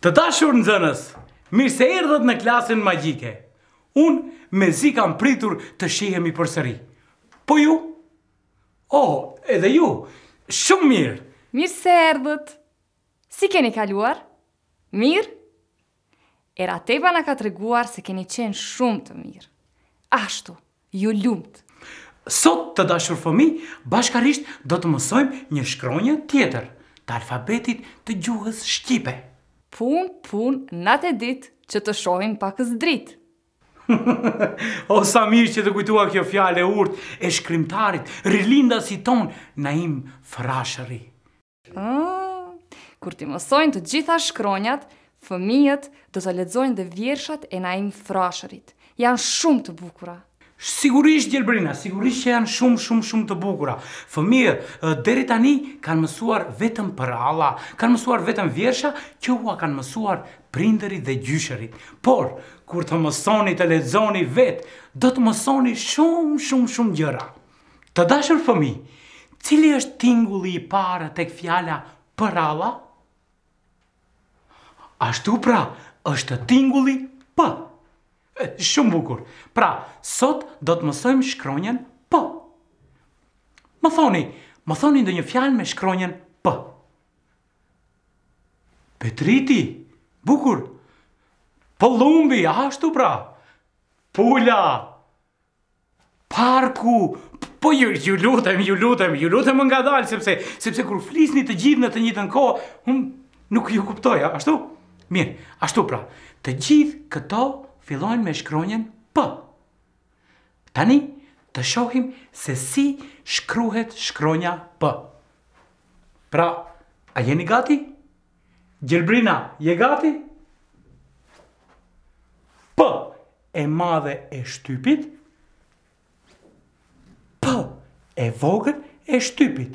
Të dashur nxënës, mirë se erdhët në klasën magjike. Unë me zi kam pritur të shihemi përsëri. Po ju? Oh, edhe ju, shumë mirë. Mirë se erdhët. Si keni kaluar? Mirë? Era Teba na ka treguar se keni qenë shumë të mirë. Ashtu, ju lumt. Sot të dashur fëmijë, bashkarisht do të mësojmë një shkronjë tjetër të alfabetit të gjuhës shqipe. Pun, natë e ditë që të shohin pakës dritë. O, sa mirë që të kujtua kjo fjalë e urtë e shkrimtarit, rilindas i ton, Naim Frashëri. Kur ti mësojnë të gjitha shkronjat, fëmijët do të lexojnë dhe vjershat e Naim Frashërit. Janë shumë të bukura. Sigurisht, Gjelbrina, sigurisht që janë shumë të bukura. Fëmijët deri tani kanë mësuar vetëm përralla, kanë mësuar vetëm vjersha që ua kanë mësuar prindërit dhe gjyshërit. Por, kur të mësoni të lexoni vetë, do të mësoni shumë gjëra. Të dashur fëmijë, cili është tingulli i parë tek fjala përralla? Ashtu pra, është tingulli P. Shumë bukur. Pra, sot do të mësojmë shkronjën P. Më thoni ndonjë fjalë me shkronjën P. Petriti, bukur. Pëllumbi, ashtu pra. Pula. Parku. Po ju lutem nga dalë, sepse kur flisni të gjithë në të njëjtën kohë, unë nuk ju kuptoja, ashtu? Mirë, ashtu pra. Të gjithë këto fillojnë me shkronjën P. Tani, të shohim se si shkruhet shkronja P. Pra, a jeni gati? Gjelbrina, je gati? P e madhe e shtypit. P e vogël e shtypit.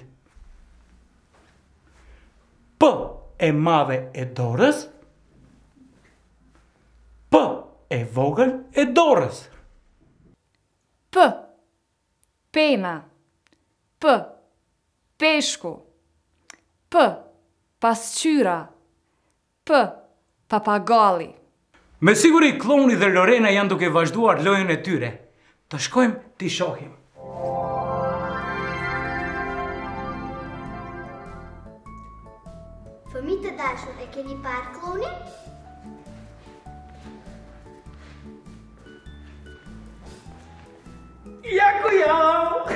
P e madhe e dorës. P e vogël e dorës. P. Pena. P. Peshku. P. Pasqyra. P. Papagalli. Me siguri Kloni dhe Lorena janë duke vazhduar lojën e tyre. Të shkojmë t'i shohim. Fëmijë të dashur, e keni parë Klonin? Ja ku jam!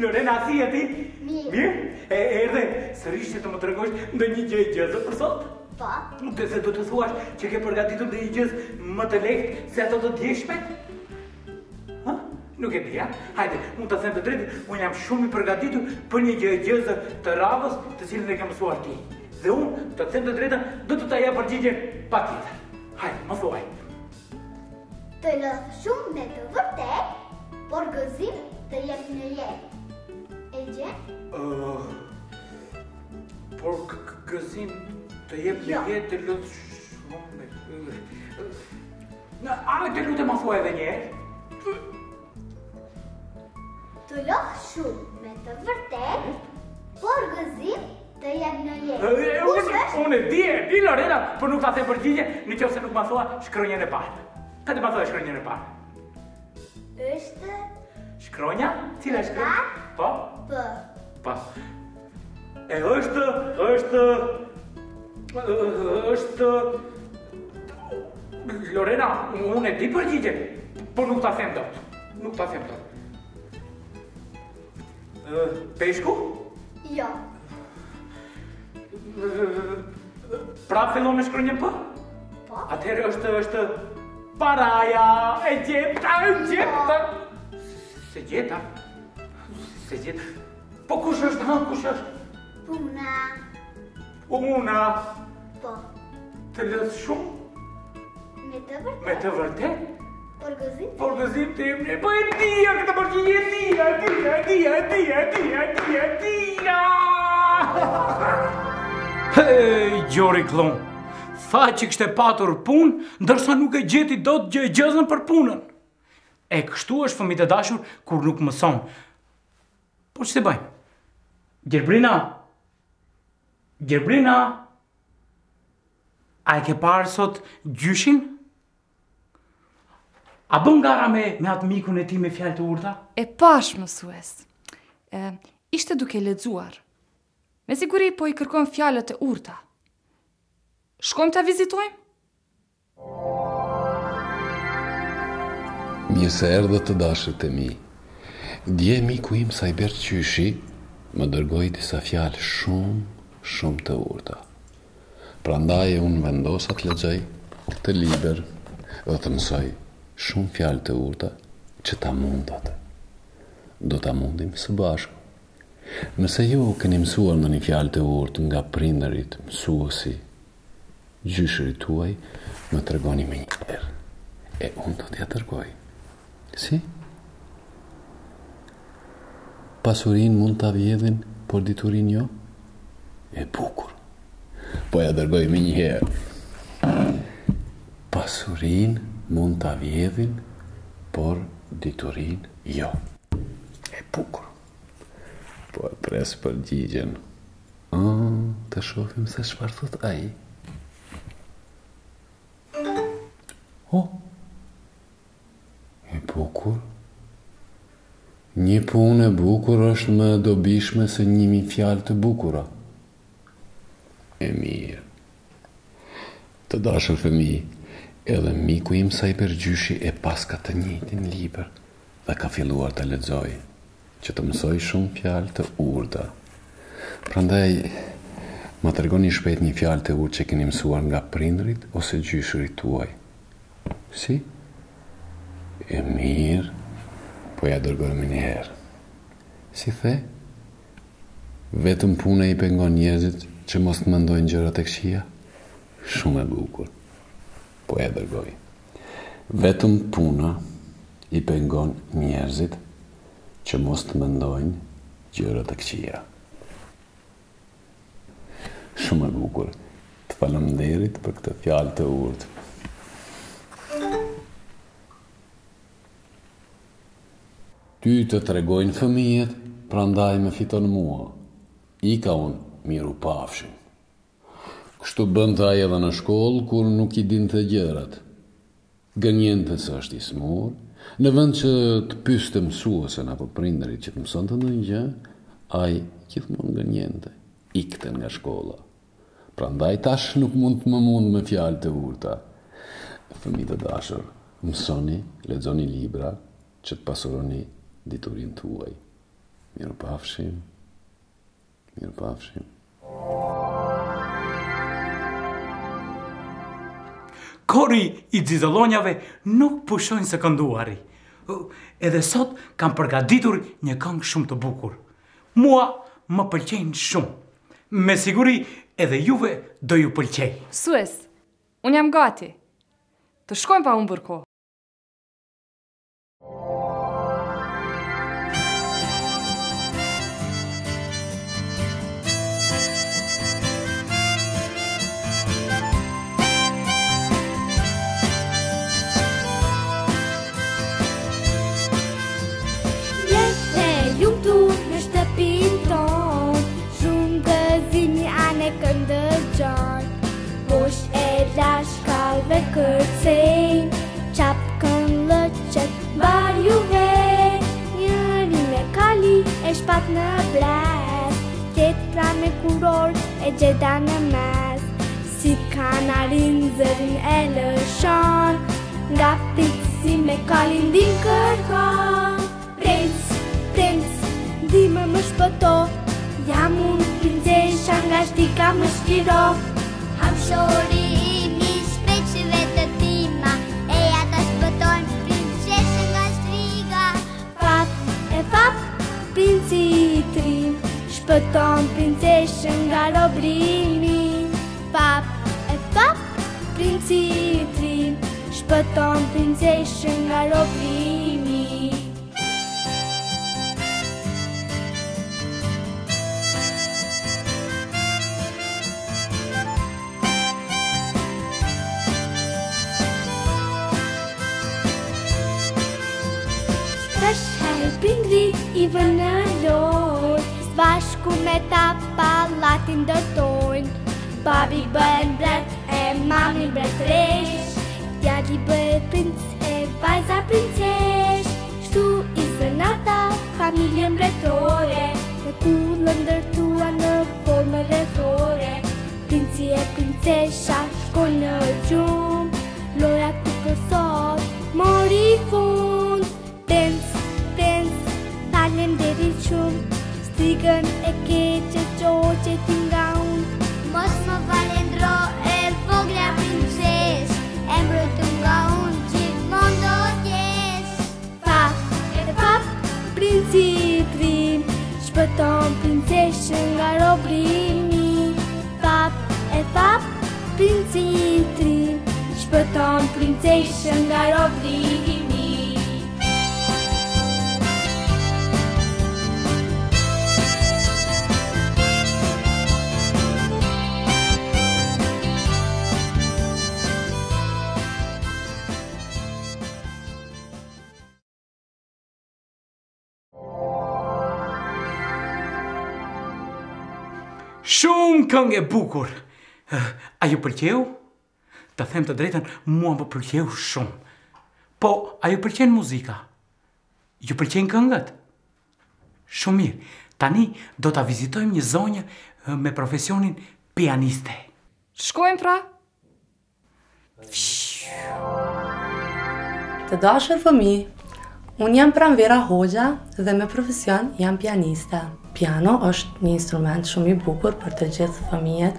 Lorena, si e ti? Mirë. Erdhe, sërish që të më tregosh ndonjë gjë e gjëzë për sot? Po. Dhe se do të thuash që ke përgatitur ndonjë gjëzë më të lehtë se ato të djeshmet? Ha? Nuk e di, ja? Hajde, unë të them të drejtë, unë jam shumë i përgatitur për një gjë e gjëzë të radhës të cilën e ke mësuar ti. Dhe unë të them të drejtë, do të ta jap përgjigje patjetër. Hajde, më thuaj. Të lodh shumë me të vërtet, por gëzim të jep në jetë. E gjen? Por gëzim të jep në jetë të lodh shumë me... Të lutem më thuaj edhe një herë. Të lodh shumë me të vërtet, por gëzim të jep në jetë. Unë e di Lorena, por nuk ta them përgjigje nëse nuk më thua shkronjën e parë. Ka të më thua shkronjën e parë? Është... Shkronja? Cila është shkronja? Po? P. Po. E është... Lorena, unë e di përgjigje, por nuk ta them dot. Nuk ta them dot. Peshku? Jo. Prap fillon me shkronjën P? Po. Atëherë është Paraja, e gjeta. Se gjeta? Po kush është? Puna. Po. Të lëtë shumë? Me të vërtet? Por gëzim të emne. Po e tia këtë përgjigje, e tia. Hej, Gjori Klon. Tha që kështë e patur punë, ndërsa nuk e gjeti do të gjëzën për punën. E kështu është fëmijët e dashur kur nuk mëson. Po që të bëjmë? Gjerbrina, a e ke parë sot gjyshin? A bën gara me atë mikun e ti me fjalë të urta? E pash, mësues. Ishte duke lexuar. Me siguri po i kërkojmë fjalët e urta. Shkojmë ta vizitojmë? Mirë se erdhët të dashët e mi. Dje miku im Sajber Qyshi më dërgoi disa fjalë shumë të urta. Prandaj unë vendosa të lexoj këtë libër dhe të mësoj shumë fjalë të urta që ta mundat. Do ta mundim së bashku. Nëse ju keni mësuar në një fjalë të urtë nga prindërit, mësuesi, gjyshërit tuaj, më tregoni me një herë. E unë do t'ja dërgoj. Si? Pasurin mund t'a vjedhin, por diturin jo? E bukur. Po ja dërgoj me një herë. Pasurin mund t'a vjedhin, por diturin jo. E bukur. Po e pres përgjigjen. Të shohim se çfarë thot ai. E bukur. Një punë e bukur është më dobishme se 1000 fjalë të bukura. E mirë. Të dashur fëmijë, edhe miku im Sajber Gjyshi e paska të njëjtin libër dhe ka filluar të lexojë, që të mësoj shumë fjalë të urta. Prandaj, ma tregoni shpejt një fjalë të urtë që keni mësuar nga prindrit ose gjyshërit tuaj. Si? E mirë, po ja dërgojmë një herë. Si the? Vetëm puna i pengon njerëzit që mos të mendojnë gjërat e këqija? Shumë e bukur. Po ja dërgoj. Vetëm puna i pengon njerëzit që mos të mendojnë gjërat e këqija. Shumë e bukur. Të faleminderit për këtë fjalë të urtë. Ty të tregojnë fëmijët, prandaj me fiton mua. Ika unë, miru pafshim. Kështu bënte ai edhe në shkollë, kur nuk i dinte gjërat. Gënjente se është i smur, në vend që të pyeste mësuesen apo prindërit që të mësonte ndonjë gjë, ai gjithmonë gënjente, ikte nga shkolla. Prandaj tash nuk mund të më mund me fjalë të urta. Fëmijë të dashur, mësoni, lexoni libra që të pasuroni diturin tuaj. Mirupafshim. Kori i xizëllonjave nuk pushojnë se kënduari. Edhe sot kam përgatitur një këngë shumë të bukur. Mua më pëlqejnë shumë. Me siguri edhe juve do ju pëlqej. Mësues, unë jam gati. Të shkojmë pa humbur kohë. Kërcej, qapkën lëqet, bar juve, njëri me kali e shpat në bles, tjetra me kuror e gjeda në mes, si kanarin zërin e lëshon, nga pritsi me kalin dim kërkon. Princ, dime më shpëto, jam unë princesha nga shtika më shkiro. Ham shori imi shpeq vetë tima, e atë shpëton princeshën nga robrimi. Pap e pap, princi i trim, shpëton princeshën nga robrimi. Prindri i vën në lojë, bashku me ta pallatin ndërtojnë. Babi bën bret e mami mbretëresh, djali bëhet princ e vajza princesh. Shtu i zën ata familjen mbretore, me kullën ndërtua në formë rrethore. Princi e princesha shkojnë në gjumë, loja të përsot mori fund. Falemnderit shumë, strigën e keqe qoqet nga unë. Mos më falendro e vogla princesh, emrët nga unë gjithmonë do t'jesh. Pap e pap, princi i trim, shpëton princeshën nga robrimi. Pap e pap, princi i trim, shpëton princeshën nga robrimi. Shumë këngë e bukur. A ju pëlqeu? Të them të drejtën, mua më pëlqeu shumë. Po, a ju pëlqen muzika? Ju pëlqen këngët? Shumë mirë. Tani do ta vizitojmë një zonjë me profesionin pianiste. Shkojmë pra? Të dashur fëmijë, unë jam Pranvera Hoxha dhe me profesion jam pianiste. Piano është një instrument shumë i bukur për të gjithë fëmijët,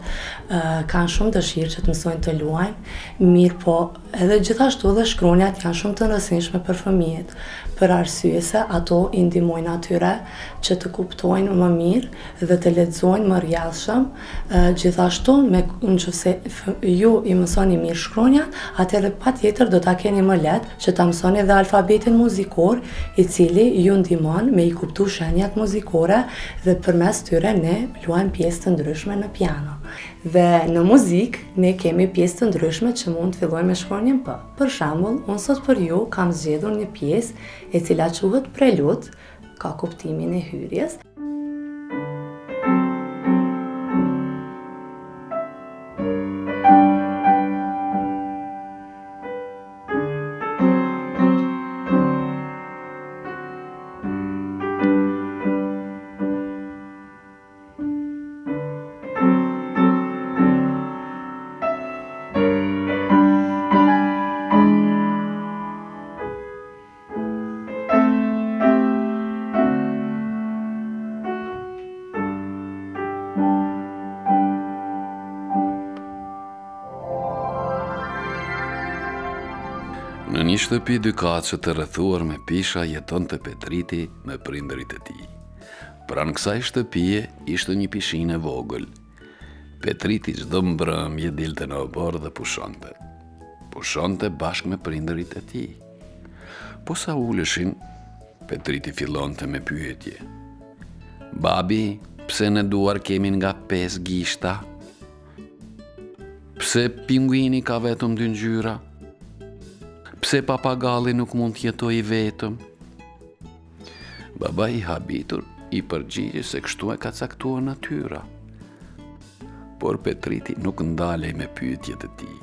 kanë shumë dëshirë që të mësojnë të luajnë, mirë po edhe gjithashtu dhe shkronjat janë shumë të rëndësishme për fëmijët, për arsye se ato i ndihmojnë atyre që të kuptojnë më mirë dhe të lexojnë më rrjedhshëm. Gjithashtu, nëse ju i mësoni mirë shkronjat, atëherë patjetër do ta keni më lehtë që ta mësoni dhe alfabetin muzikor, i cili ju ndihmon me i kuptu shenjat muzikore dhe përmes tyre ne luajmë pjesë të ndryshme në piano. Dhe në muzikë ne kemi pjesë të ndryshme që mund të fillojmë me shkronjën P. Për shembull, unë sot për ju kam zgjedhur një pjesë e cila quhet Prelut, ka kuptimin e hyrjes. Në një shtëpi dykaçe të rrethuar me pisha jetonte Petriti me prindërit e tij. Pranë kësaj shtëpie ishte një pishinë e vogël. Petriti çdo mbrëmje dilte në obor dhe pushonte. Pushonte bashkë me prindërit e tij. Po sa uleshin, Petriti fillonte me pyetje. Babi, pse në duar kemi nga 5 gishta? Pse pinguini ka vetëm 2 ngjyra? Pse papagalli nuk mund të jetojë vetëm? Baba i habitur i përgjigje se kështu e ka caktuar natyra. Por Petriti nuk ndalej me pyetjet e tij.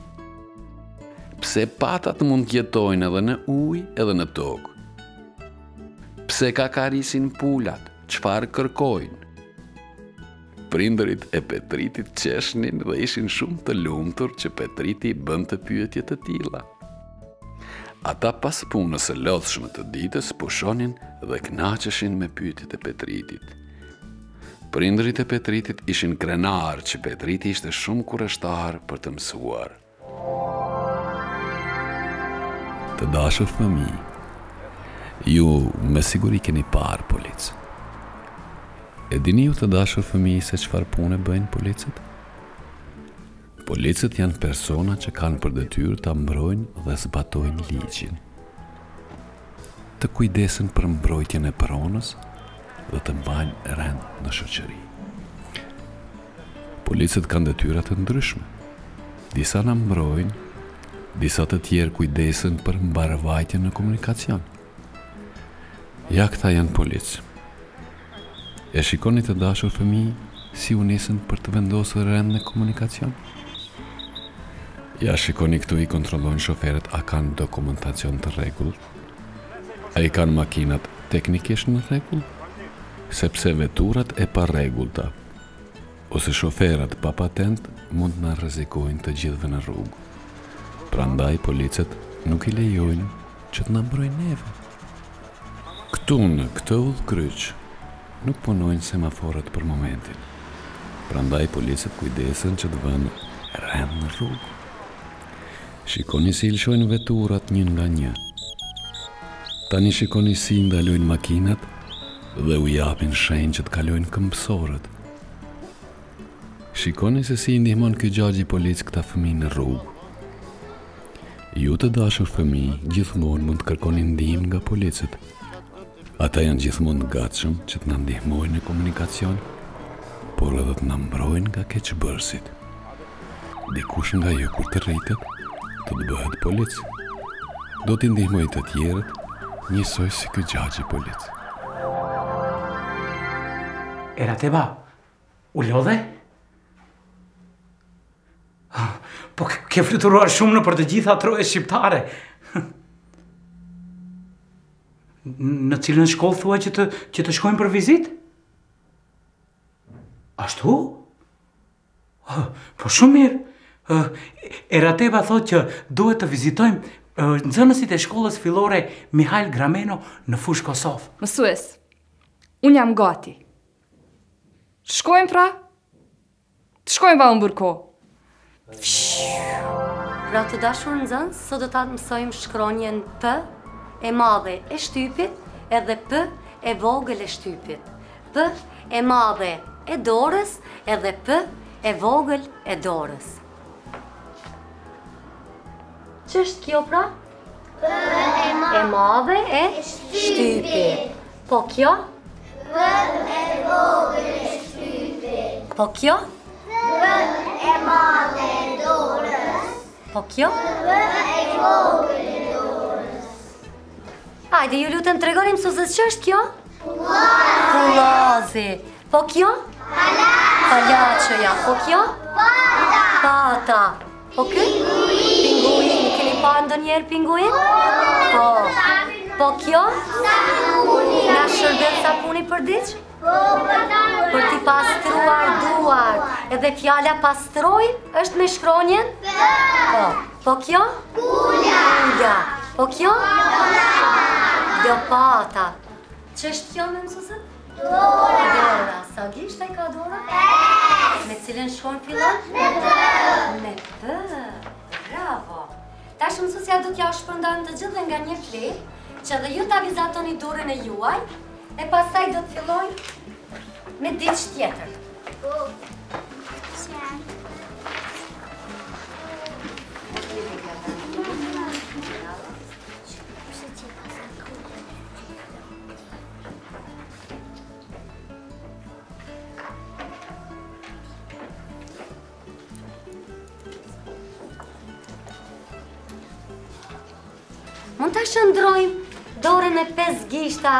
Pse patat mund të jetojnë edhe në ujë edhe në tokë? Pse kakarisin pulat? Çfarë kërkojnë? Prindërit e Petritit qeshnin dhe ishin shumë të lumtur që Petriti bënte pyetje të tilla. Ata pas punës së lodhshme të ditës pushonin dhe kënaqeshin me pyetjet e Petritit. Prindërit e Petritit ishin krenar që Petriti ishte shumë kurreshtar për të mësuar. Të dashur fëmijë, ju me siguri keni parë policë. E dini ju të dashur fëmijë se çfarë pune bëjnë policët? Policët janë persona që kanë për detyrë ta mbrojnë dhe zbatojnë ligjin. Të kujdesen për mbrojtjen e pronës dhe të mbajnë rend në shoqëri. Policët kanë detyra të ndryshme. Disa na mbrojnë, disa të tjerë kujdesen për mbarvajtjen në komunikacion. Ja këta janë policë. E shikoni të dashur fëmijë si u nisën për të vendosur rend në komunikacion? Ja shikoni këtu i kontrollojnë shoferët a kanë dokumentacion të rregullt, a i kanë makinat teknikisht në rregull, sepse veturat e parregullta ose shoferat pa patent mund na rrezikojnë të gjithëve në rrugë. Prandaj policët nuk i lejojnë që të na mbrojnë neve. Këtu në këtë udhkryq nuk punojnë semaforët për momentin. Prandaj policët kujdesen që të vënë rend në rrugë. Shikoni si lëshojnë veturat njën nga një. Tani shikoni si ndalojnë makinat dhe u japin shenjë që të kalojnë këmbësorët. Shikoni se si ndihmon ky gjagji policë këta fëmijë në rrugë. Ju të dashur fëmijë gjithmonë mund të kërkoni ndihmë nga policët. Ata janë gjithmonë të gatshëm që të na ndihmojnë në komunikacion, por edhe të na mbrojnë nga keqbërësit. Dikush nga ju kur të rritet, të bëhet polic. Do t'i ndihmoj të tjerët, njësoj si ky gjagji polic. Era Teba, u lodhe? Po ke fluturuar shumë në për të gjitha troje shqiptare. Në cilën shkollë thua që të shkojmë për vizit? Ashtu? Po shumë mirë. Erateba thot që duhet të vizitojmë nxënësit e shkollës fillore Mihail Grameno në Fushë Kosovë. Mësues, unë jam gati. Shkojmë pra? Të shkojmë va unë burko. Pra të dashur nxënës, sot do ta mësojmë shkronjën P e madhe e shtypit edhe P e vogël e shtypit. P e madhe e dorës edhe P e vogël e dorës. Ç'është kjo pra? P e madhe e shtypit. Po kjo? P e vogël e shtypit. Po kjo? P e madhe e dorës. Po kjo? P e vogël e dorës. Hajde, ju lutem tregoni mësuesës ç'është kjo? Pullazi. Po kjo? Palaçoja. Po kjo? Pata. Po ky? Pinguin. Keni parë ndonjëherë pinguin? Po. Po kjo? Sapuni. Na shërben sapuni për diç? Po, për t'i pastruar duar. Edhe fjala pastroj është me shkronjën? Po. Po kjo? Pula. Po kjo? Lopata. Ç'është kjo me mësuesët? Dora. Sa gishta ka Dora? Me cilën shkon fillon? Me P. Bravo. Tash mësuesja do t'ja shpërndan të gjithë nga një fletë, që edhe ju ta vizatoni dorën e juaj, e pastaj do të fillojmë me diçka tjetër. Mund ta shndrojmë dorën e 5 gishta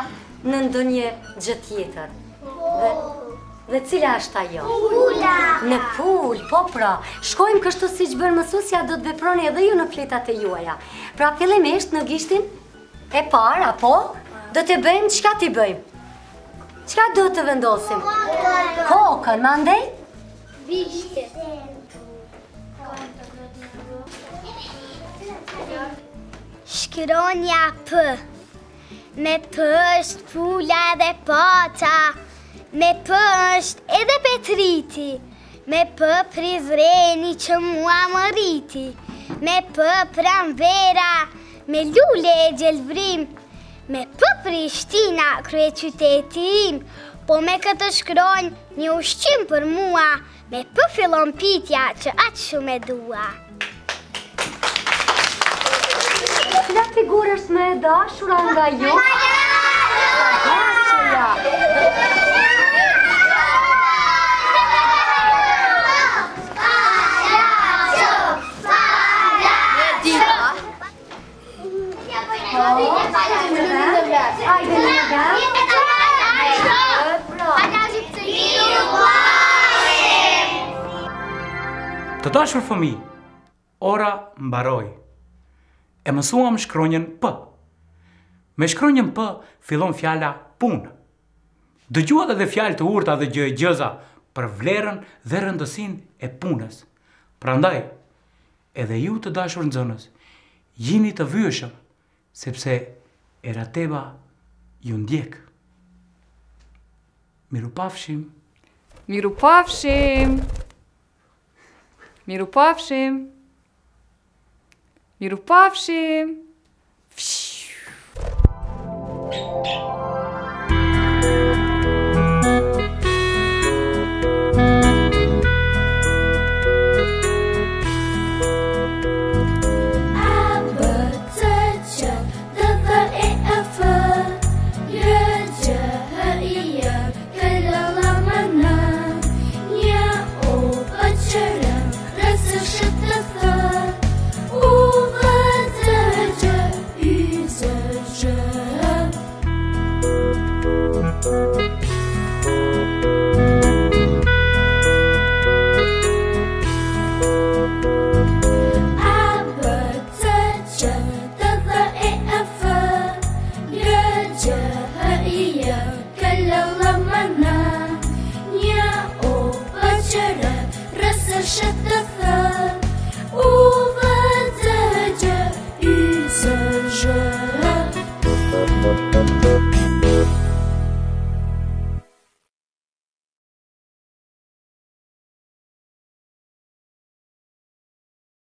në ndonjë gjë tjetër. Dhe cila është ajo? Pula. Në pul, po pra. Shkojmë kështu siç bën mësuesja, do të veproni edhe ju në fletat e juaja. Pra fillimisht në gishtin e parë, apo do të bëjmë çka ti bëjmë? Çka do të vendosim? Kokën, mandej? Vishte. Shkronja P. Me P është pula dhe pata. Me P është edhe Petriti. Me P privreni që mua më riti. Me P pranvera, me lule e gjelbrim. Me P Prishtina, krye qyteti im. po me këtë shkronj një ushqim për mua, me për fillon pitja që aqë shumë e dua. Cila figurë është me e dashura nga ju? Të dashur fëmijë, ora mbaroi. E mësuam shkronjën P. Me shkronjën P fillon fjala punë. Dëgjuat edhe fjalë të urta dhe gjëza për vlerën dhe rëndësinë e punës. Prandaj, edhe ju të dashur nxënës, jini të vyeshëm, sepse Erateba ju ndjek. Mirupafshim. Mirupafshim. Mirupafshim. Mirupafshim.